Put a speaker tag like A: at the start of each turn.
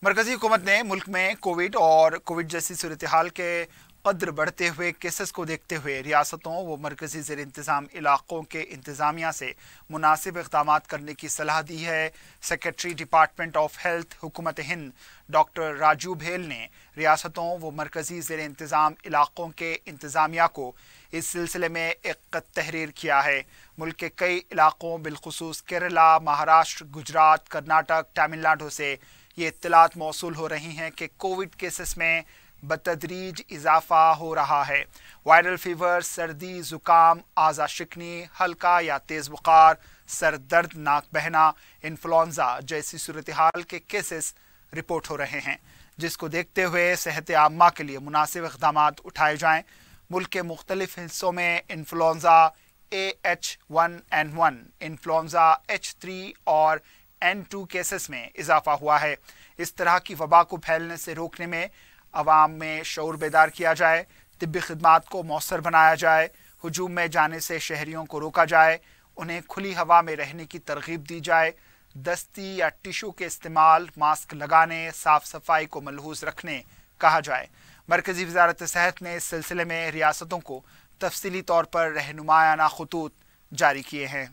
A: मरकजी हुकूमत ने मुल्क में कोविड जैसी सूरत हाल के कद्र बढ़ते हुए केसेस को देखते हुए रियासतों व मरकजी ज़ेर इंतज़ाम इलाक़ों के इंतज़ामिया से मुनासिब इक़दाम करने की सलाह दी है। सेक्रेटरी डिपार्टमेंट ऑफ हेल्थ हुकूमत हिंद डॉक्टर राजू भेल ने रियासतों व मरकजी ज़ेर इंतज़ाम इलाक़ों के इंतज़ामिया को इस सिलसिले में एक तहरीर किया है। मुल्क के कई इलाक़ों बिलखुसूस केरला, महाराष्ट्र, गुजरात, कर्नाटक, तमिलनाडु से ये इत्तलात मौसूल हो रही हैं कि कोविड केसेस में बतदरीज इजाफा हो रहा है। वायरल फीवर, सर्दी, ज़ुकाम, आज़ा शिकनी, हल्का या तेज़ बुखार, सर दर्द, नाक बहना, इन्फ्लुएंजा जैसी सूरत हाल के केसेस रिपोर्ट हो रहे हैं, जिसको देखते हुए सेहत आम्मा के लिए मुनासिब इक़दाम उठाए जाएँ। मुल्क के मुख्तलिफ हिस्सों में इन्फ्लुएंजा AH1N1, इन्फ्लुएंजा H3 और N2 केसेस में इजाफा हुआ है। इस तरह की वबा को फैलने से रोकने में अवाम में शऊर बेदार किया जाए, तिब्बी खिदमात को मौसर बनाया जाए, हुजूम में जाने से शहरियों को रोका जाए, उन्हें खुली हवा में रहने की तरगीब दी जाए, दस्ती या टिशू के इस्तेमाल, मास्क लगाने, साफ सफाई को मलहूज़ रखने कहा जाए। मरकजी वज़ारत सेहत ने इस सिलसिले में रियासतों को तफसीली तौर पर रहनुमायाना खतूत जारी किए हैं।